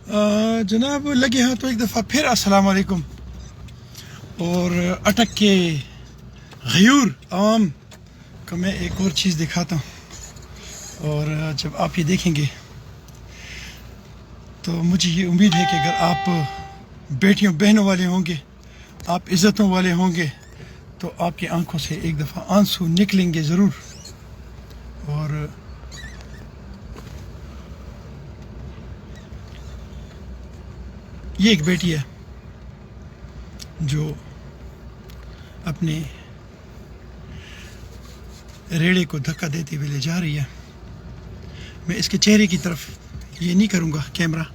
जनाब लगे हैं तो एक दफ़ा फिर अस्सलाम वालेकुम। और अटक के गयूर आवाम को मैं एक और चीज़ दिखाता हूँ, और जब आप ये देखेंगे तो मुझे ये उम्मीद है कि अगर आप बेटियों बहनों वाले होंगे, आप इज़्ज़तों वाले होंगे, तो आपकी आंखों से एक दफ़ा आंसू निकलेंगे ज़रूर। और ये एक बेटी है जो अपने रेड़े को धक्का देते हुए ले जा रही है। मैं इसके चेहरे की तरफ ये नहीं करूँगा कैमरा,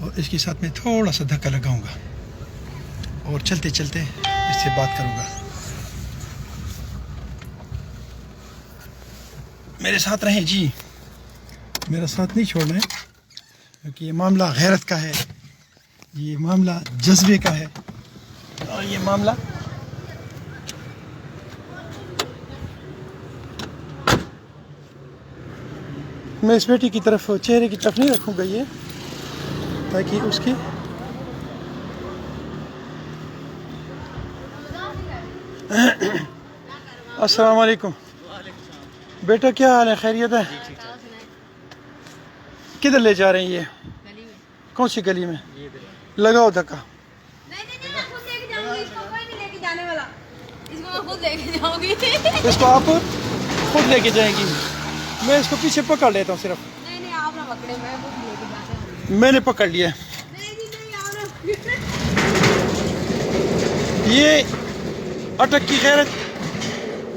और इसके साथ में थोड़ा सा धक्का लगाऊंगा और चलते चलते इससे बात करूँगा। मेरे साथ रहें जी, मेरा साथ नहीं छोड़ना है, क्योंकि ये मामला गैरत का है, ये मामला जज्बे का है, और ये मामला मैं इस बेटी की तरफ चेहरे की तरफ नहीं रखूँगा ये, ताकि उसकी अस्सलाम वालेकुम। बेटा क्या हाल है, खैरियत है? किधर ले जा रहे हैं ये? कौन सी गली में? लगाओ धक्का। नहीं, खुद लेके जाऊंगी, इसको कोई नहीं लेके जाने वाला, इसको मैं खुद लेके जाऊंगी। इसको आप खुद लेके जाएंगी? मैं इसको पीछे पकड़ लेता हूँ सिर्फ। नहीं आप ना पकड़े, मैं खुद लेके जाता हूँ। मैंने पकड़ लिया। नहीं आप ना। ये अटक की गैरत,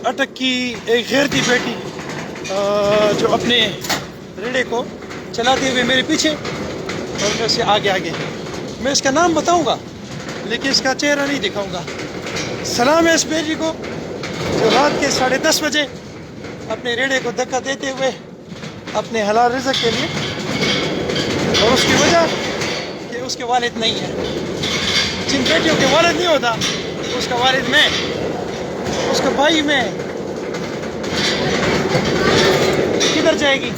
अटक की एक गैरती बेटी जो अपने रेड़े को चलाते हुए मेरे पीछे और मैं उससे आगे आगे। मैं इसका नाम बताऊंगा लेकिन इसका चेहरा नहीं दिखाऊंगा। सलाम है इस बेटी को जो रात के 10:30 बजे अपने रेड़े को धक्का देते हुए अपने हलाल रिज़्क़ के लिए, और उसकी वजह कि उसके वालिद नहीं है। जिन बेटियों के वालिद नहीं होता उसका वालिद मैं, उसका भाई मैं। किधर जाएगी?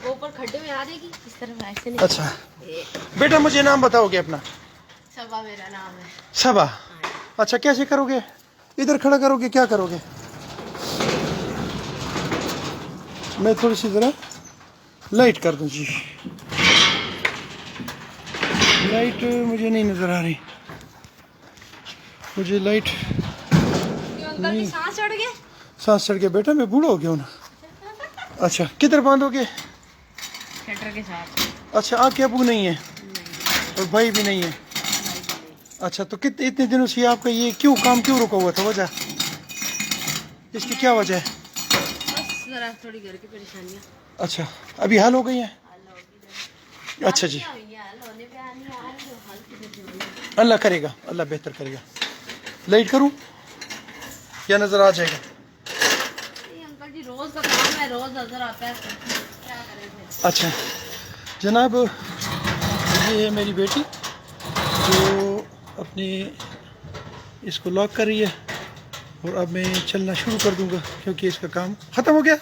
ऊपर खड्डे में आ जाएगी, इस तरफ ऐसे नहीं। अच्छा बेटा, मुझे नाम बताओगे अपना? सबा मेरा नाम है। सबा। अच्छा, कैसे करोगे? इधर खड़ा करोगे, क्या करोगे? मैं थोड़ी सी जरा लाइट कर दूं जी। लाइट मुझे नहीं नजर आ रही, मुझे लाइट अंकल की सांस चढ़ गया। सांस चढ़ गया? बेटा मैं बूढ़ा हो गया हूं ना। अच्छा, किधर बांधोगे? शटर के साथ। अच्छा, आपके अबू नहीं है और भाई भी नहीं है? अच्छा, तो इतने दिनों से आपका ये क्यों काम क्यों रुका हुआ था? वजह इसकी क्या वजह है? बस जरा थोड़ी घर की परेशानियां। अच्छा, अभी हल हो गई है? अच्छा जी, अल्लाह करेगा, अल्लाह बेहतर करेगा। लाइट करूं या नजर आ जाएगा? अंकल जी रोज का काम है, रोज नजर आता है, क्या करें फिर। अच्छा जनाब, ये है मेरी बेटी जो अपनी इसको लॉक कर रही है, और अब मैं चलना शुरू कर दूंगा क्योंकि इसका काम ख़त्म हो गया।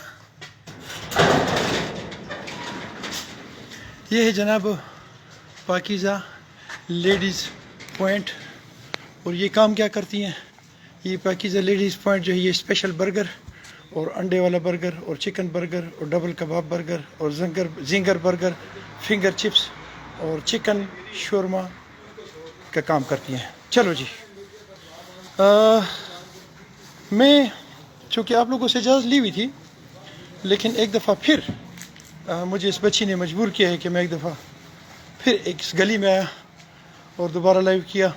ये है जनाब पाकीज़ा लेडीज़ पॉइंट, और ये काम क्या करती हैं? ये पाकीज़ा लेडीज़ पॉइंट जो है ये स्पेशल बर्गर और अंडे वाला बर्गर और चिकन बर्गर और डबल कबाब बर्गर और जिंगर बर्गर, फिंगर चिप्स और चिकन शोरमा का काम करती हैं। चलो जी, मैं चूँकि आप लोगों से इजाज़त ली हुई थी, लेकिन एक दफ़ा फिर मुझे इस बच्ची ने मजबूर किया है कि मैं एक दफ़ा फिर इस गली में आया और दोबारा लाइव किया।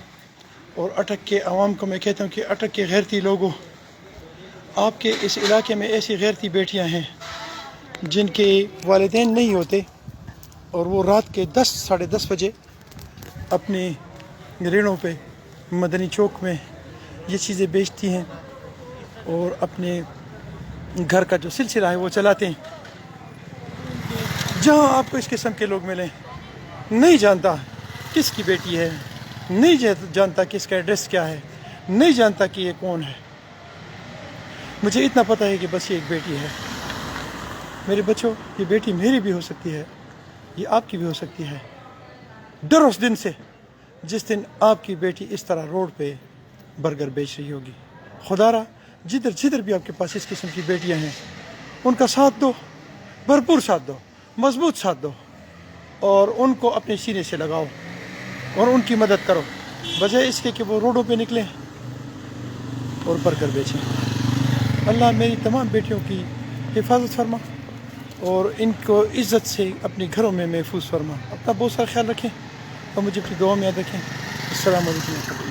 और अटक के आवाम को मैं कहता हूँ कि अटक के गैरती लोगों, आपके इस इलाके में ऐसी गैरती बेटियाँ हैं जिनके वालिदैन नहीं होते, और वो रात के 10 साढ़े 10 बजे अपने रेड़ों पे मदनी चौक में ये चीज़ें बेचती हैं और अपने घर का जो सिलसिला है वो चलाते हैं। जहाँ आपको इस किस्म के लोग मिलें, नहीं जानता किसकी बेटी है, नहीं जानता कि इसका एड्रेस क्या है, नहीं जानता कि ये कौन है। मुझे इतना पता है कि बस ये एक बेटी है। میرے بچوں، یہ بیٹی میری بھی ہو سکتی ہے، یہ آپ کی بھی ہو سکتی ہے۔ ڈرو اس دن سے جس دن آپ کی بیٹی اس طرح روڈ پہ برگر بیچ رہی ہوگی۔ خدا را جدھر جدھر بھی آپ کے پاس اس قسم کی بیٹیاں ہیں ان کا ساتھ دو، بھرپور ساتھ دو، مضبوط ساتھ دو، اور ان کو اپنے سینے سے لگاؤ اور ان کی مدد کرو، بجائے اس کے کہ وہ روڈوں پہ نکلیں اور برگر بیچیں۔ اللہ میری تمام بیٹیوں کی حفاظت فرما اور ان کو عزت سے اپنے گھروں میں محفوظ فرما۔ اپنا بہت سارا خیال رکھیں اور مجھے اپنی دعاؤں میں یاد رکھیں۔ السلام علیکم۔